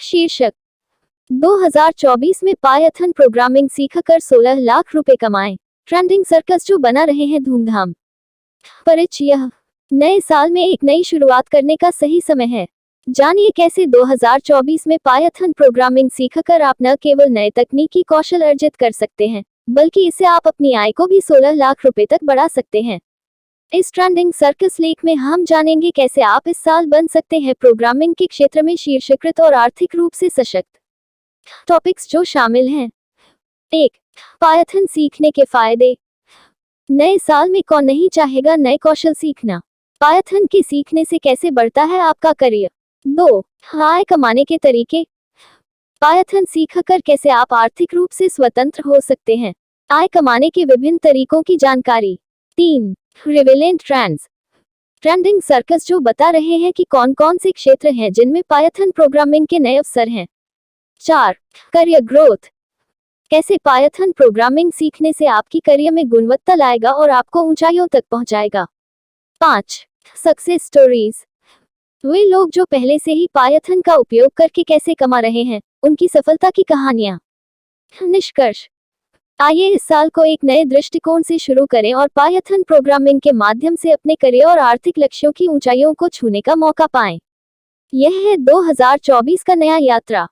शीर्षक 2024 में Python programming सीखकर 16 लाख रुपए कमाएं। ट्रेंडिंग सर्कस जो बना रहे हैं धूमधाम। परिचय। नए साल में एक नई शुरुआत करने का सही समय है। जानिए कैसे 2024 में पायथन प्रोग्रामिंग सीखकर आप न केवल नए तकनीकी कौशल अर्जित कर सकते हैं, बल्कि इससे आप अपनी आय को भी 16 लाख रुपए तक बढ़ा सकते हैं। इस ट्रेंडिंग सर्कस लेख में हम जानेंगे कैसे आप इस साल बन सकते हैं प्रोग्रामिंग के क्षेत्र में शीर्षकृत और आर्थिक रूप से सशक्त। टॉपिक्स जो शामिल हैं। 1. पायथन सीखने के फायदे। नए साल में कौन नहीं चाहेगा नए कौशल सीखना। पायथन के सीखने से कैसे बढ़ता है आपका करियर। 2. आय कमाने के तरीके। पायथन सीखकर कैसे आप आर्थिक रूप से स्वतंत्र हो सकते हैं। आय कमाने के विभिन्न तरीकों की जानकारी। 3. Relevant trends. ट्रेंडिंग सर्कस जो बता रहे हैं कि कौन कौन से क्षेत्र हैं जिनमें पायथन प्रोग्रामिंग के नए अवसर हैं। 4. Career growth. कैसे पायथन प्रोग्रामिंग सीखने से आपकी करियर में गुणवत्ता लाएगा और आपको ऊंचाइयों तक पहुंचाएगा। 5. Success stories. वे लोग जो पहले से ही पायथन का उपयोग करके कैसे कमा रहे हैं, उनकी सफलता की कहानियां। निष्कर्ष। आइए इस साल को एक नए दृष्टिकोण से शुरू करें और पायथन प्रोग्रामिंग के माध्यम से अपने करियर और आर्थिक लक्ष्यों की ऊंचाइयों को छूने का मौका पाएं। यह है 2024 का नया यात्रा।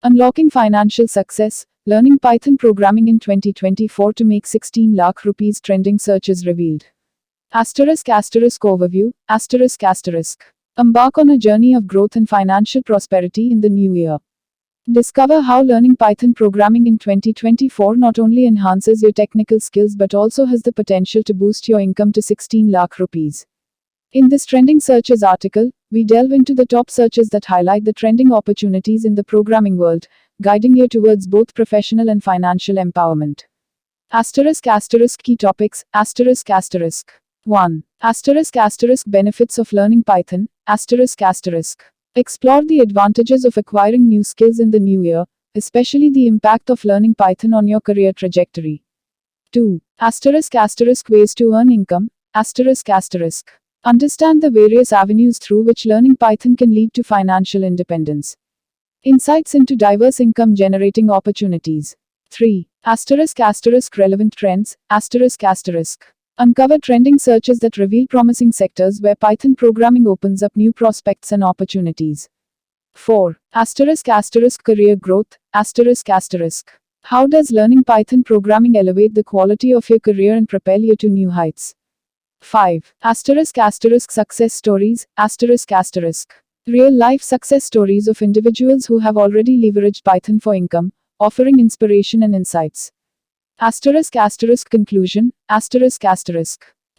Unlocking financial success, learning Python programming in 2024 to make 16 lakh rupees trending searches revealed. Overview, Embark on a journey of growth and financial prosperity in the new year. Discover how learning Python programming in 2024 not only enhances your technical skills but also has the potential to boost your income to 16 lakh rupees. In this Trending Searches article, we delve into the top searches that highlight the trending opportunities in the programming world, guiding you towards both professional and financial empowerment. Key topics, 1. Benefits of learning Python, Explore the advantages of acquiring new skills in the new year, especially the impact of learning Python on your career trajectory. 2. Ways to earn income, Understand the various avenues through which learning Python can lead to financial independence. Insights into diverse income generating opportunities. 3. Relevant trends, Uncover trending searches that reveal promising sectors where Python programming opens up new prospects and opportunities. 4. Career growth, How does learning Python programming elevate the quality of your career and propel you to new heights? 5. Success stories, Real-life success stories of individuals who have already leveraged Python for income, offering inspiration and insights. Conclusion,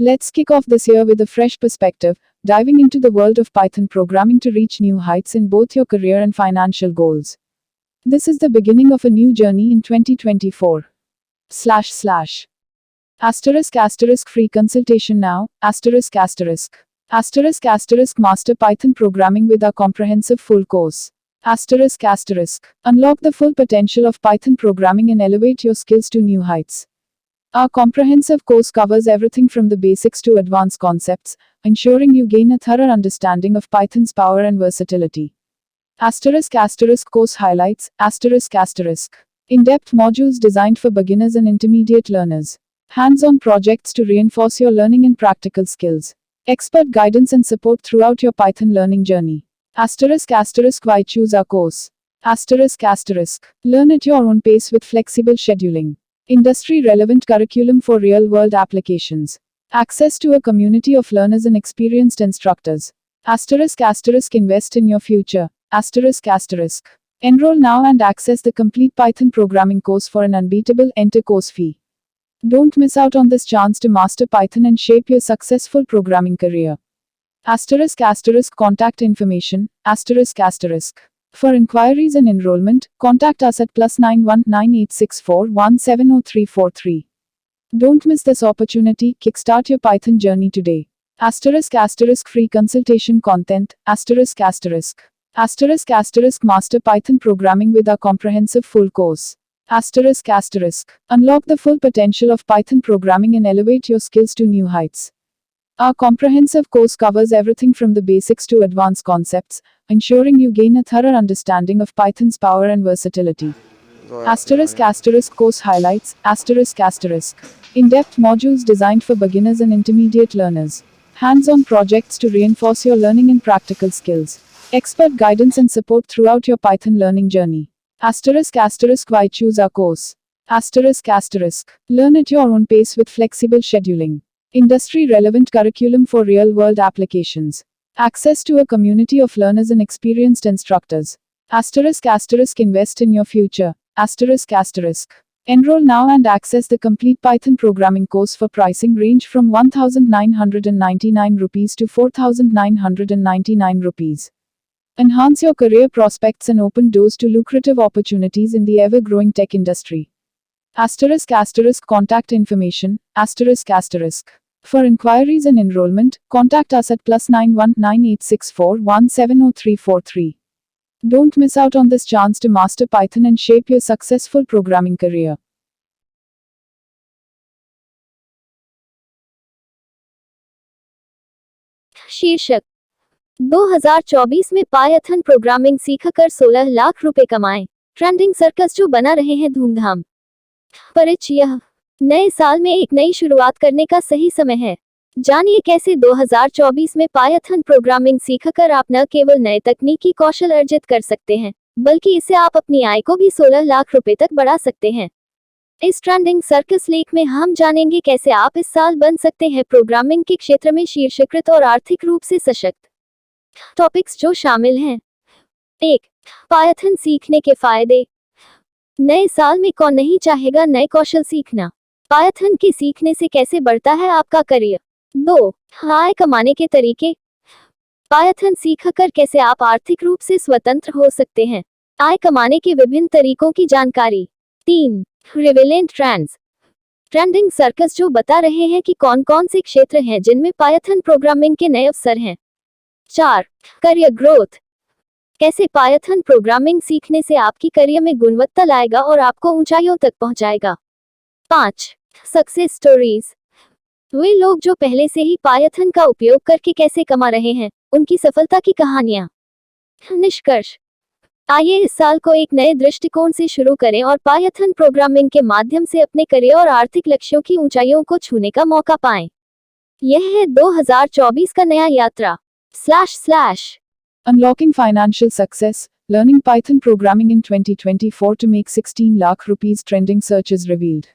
Let's kick off this year with a fresh perspective, diving into the world of Python programming to reach new heights in both your career and financial goals. This is the beginning of a new journey in 2024. Free consultation now, Master Python programming with our comprehensive full course. Unlock the full potential of Python programming and elevate your skills to new heights. Our comprehensive course covers everything from the basics to advanced concepts, ensuring you gain a thorough understanding of Python's power and versatility. Course highlights, In-depth modules designed for beginners and intermediate learners. Hands-on projects to reinforce your learning and practical skills. Expert guidance and support throughout your Python learning journey. Why choose our course? Learn at your own pace with flexible scheduling. Industry-relevant curriculum for real-world applications. Access to a community of learners and experienced instructors. Invest in your future. Enroll now and access the complete Python programming course for an unbeatable enter course fee. Don't miss out on this chance to master Python and shape your successful programming career. Contact information, For inquiries and enrollment, contact us at +91 9864 170343. Don't miss this opportunity, kickstart your Python journey today. Free consultation content, Master Python programming with our comprehensive full course. Unlock the full potential of Python programming and elevate your skills to new heights. Our comprehensive course covers everything from the basics to advanced concepts, ensuring you gain a thorough understanding of Python's power and versatility. Asterisk course highlights, asterisk. In-depth modules designed for beginners and intermediate learners. Hands-on projects to reinforce your learning and practical skills. Expert guidance and support throughout your Python learning journey. Why choose our course? Learn at your own pace with flexible scheduling. Industry-relevant curriculum for real-world applications. Access to a community of learners and experienced instructors. Invest in your future. Enroll now and access the complete Python programming course for pricing range from 1,999 rupees to 4,999 rupees. Enhance your career prospects and open doors to lucrative opportunities in the ever-growing tech industry. Contact information, For inquiries and enrollment, contact us at +91 9864 170343. Don't miss out on this chance to master Python and shape your successful programming career. शीर्षक 2024 में Python programming सीखकर 16 लाख रुपए कमाएं। Trending circus जो बना रहे हैं धूमधाम। परिचय। नए साल में एक नई शुरुआत करने का सही समय है। जानिए कैसे 2024 में पायथन प्रोग्रामिंग सीखकर आप न केवल नए तकनीकी कौशल अर्जित कर सकते हैं, बल्कि इससे आप अपनी आय को भी 16 लाख रुपए तक बढ़ा सकते हैं। इस ट्रेंडिंग सर्कस लेख में हम जानेंगे कैसे आप इस साल बन सकते हैं प्रोग्रामिंग के क्षेत्र में शीर्षकृत और आर्थिक रूप से सशक्त। टॉपिक्स जो शामिल हैं। 1. पायथन सीखने के फायदे। नए साल में कौन नहीं चाहेगा नए कौशल सीखना। पायथन के सीखने से कैसे बढ़ता है आपका करियर। 2. आय कमाने के तरीके। पायथन सीखकर कैसे आप आर्थिक रूप से स्वतंत्र हो सकते हैं। आय कमाने के विभिन्न तरीकों की जानकारी। 3. Relevant trends. ट्रेंडिंग सर्कस जो बता रहे हैं कि कौन कौन से क्षेत्र हैं जिनमें पायथन प्रोग्रामिंग के नए अवसर हैं। 4. Career growth. कैसे पायथन प्रोग्रामिंग सीखने से आपकी करियर में गुणवत्ता लाएगा और आपको ऊंचाइयों तक पहुंचाएगा। 5. Success stories. वे लोग जो पहले से ही पायथन का उपयोग करके कैसे कमा रहे हैं, उनकी सफलता की कहानियां। निष्कर्ष। आइए इस साल को एक नए दृष्टिकोण से शुरू करें और पायथन प्रोग्रामिंग के माध्यम से अपने करियर और आर्थिक लक्ष्यों की ऊंचाइयों को छूने का मौका पाएं। यह है 2024 का नया यात्रा। Unlocking financial success, learning Python programming in 2024 to make 16 lakh rupees trending searches revealed.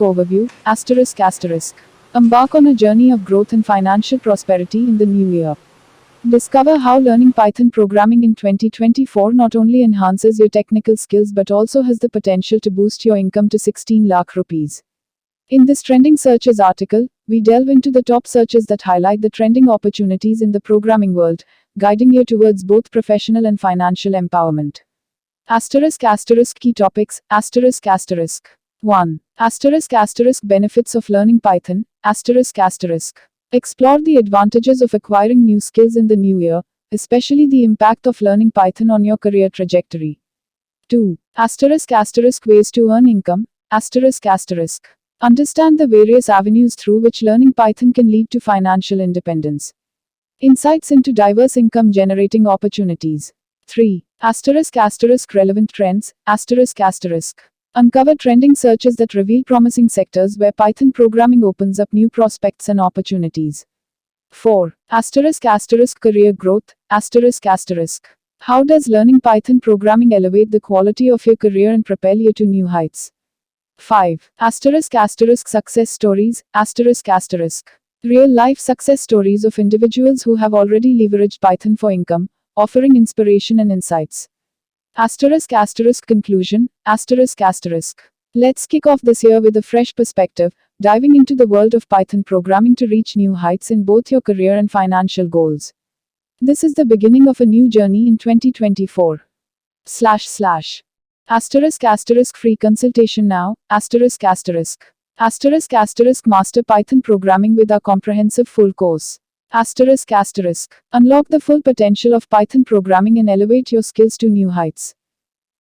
Overview, Embark on a journey of growth and financial prosperity in the new year. Discover how learning Python programming in 2024 not only enhances your technical skills but also has the potential to boost your income to 16 lakh rupees. In this Trending Searches article, we delve into the top searches that highlight the trending opportunities in the programming world, guiding you towards both professional and financial empowerment. Key topics, 1. Benefits of learning Python, Explore the advantages of acquiring new skills in the new year, especially the impact of learning Python on your career trajectory. 2. Ways to earn income, Understand the various avenues through which learning Python can lead to financial independence. Insights into diverse income generating opportunities. 3. Relevant trends, Uncover trending searches that reveal promising sectors where Python programming opens up new prospects and opportunities. 4. Career growth, How does learning Python programming elevate the quality of your career and propel you to new heights? 5. Success stories, Real-life success stories of individuals who have already leveraged Python for income, offering inspiration and insights. Conclusion, Let's kick off this year with a fresh perspective, diving into the world of Python programming to reach new heights in both your career and financial goals. This is the beginning of a new journey in 2024. Free consultation now, Master Python programming with our comprehensive full course. Unlock the full potential of Python programming and elevate your skills to new heights.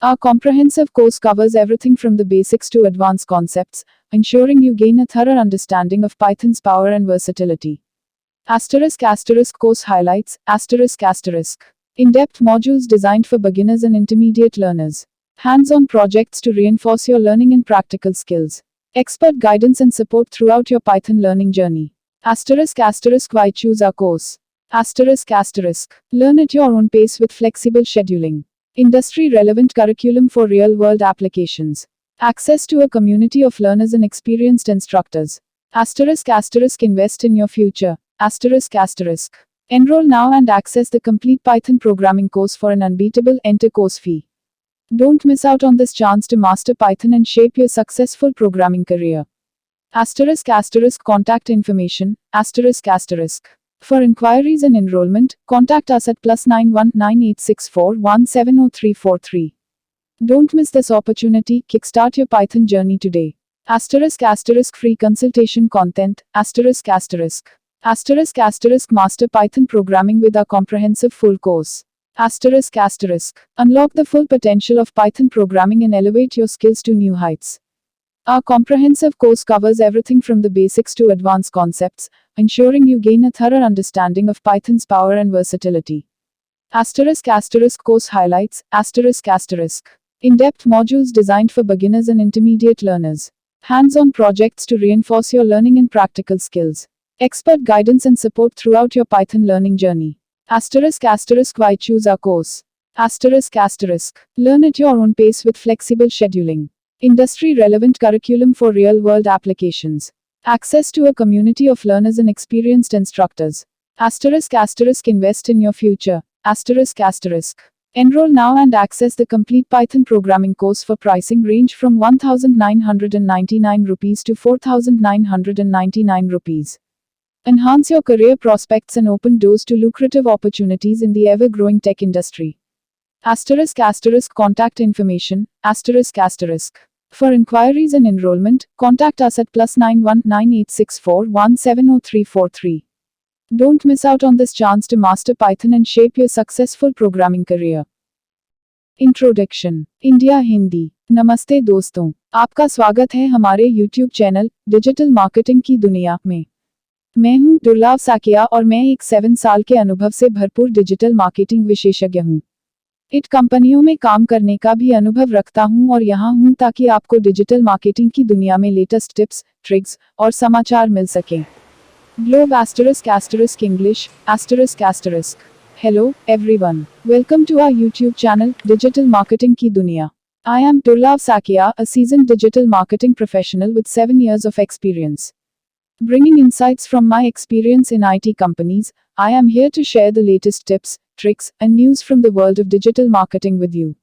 Our comprehensive course covers everything from the basics to advanced concepts, ensuring you gain a thorough understanding of Python's power and versatility. Course highlights, in-depth modules designed for beginners and intermediate learners. Hands-on projects to reinforce your learning and practical skills. Expert guidance and support throughout your Python learning journey. Why choose our course? Learn at your own pace with flexible scheduling. Industry-relevant curriculum for real-world applications. Access to a community of learners and experienced instructors. Invest in your future. Enroll now and access the complete Python programming course for an unbeatable course fee. Don't miss out on this chance to master Python and shape your successful programming career. Contact information. For inquiries and enrollment, contact us at +91 9864 170343. Don't miss this opportunity. Kickstart your Python journey today. Free consultation content. Master Python programming with our comprehensive full course. Unlock the full potential of Python programming and elevate your skills to new heights. Our comprehensive course covers everything from the basics to advanced concepts, ensuring you gain a thorough understanding of Python's power and versatility. Course highlights, in-depth modules designed for beginners and intermediate learners. Hands-on projects to reinforce your learning and practical skills. Expert guidance and support throughout your Python learning journey. Why choose our course? Learn at your own pace with flexible scheduling. Industry-relevant curriculum for real-world applications. Access to a community of learners and experienced instructors. Invest in your future. Enroll now and access the complete Python programming course for pricing range from 1,999 rupees to 4,999 rupees. Enhance your career prospects and open doors to lucrative opportunities in the ever-growing tech industry. Contact information. For inquiries and enrollment, contact us at +91 9864 170343. Don't miss out on this chance to master Python and shape your successful programming career. Introduction. India Hindi. नमस्ते दोस्तों, आपका स्वागत है हमारे YouTube channel digital marketing की दुनिया में। मैं हूं दुर्लभ साकिया और मैं एक 7 साल के अनुभव से भरपूर डिजिटल मार्केटिंग विशेषज्ञ हूं। इट कंपनियों में काम करने का भी अनुभव रखता हूं और यहां हूं ताकि आपको डिजिटल मार्केटिंग की दुनिया में लेटेस्ट टिप्स, ट्रिक्स और समाचार मिल सकें। Globe English ***. Hello, everyone. Welcome to our YouTube channel, Digital Marketing Ki Duniya. I am Durlab Sakia, a seasoned digital marketing professional with 7 years of experience. Bringing insights from my experience in IT companies, I am here to share the latest tips, tricks, and news from the world of digital marketing with you.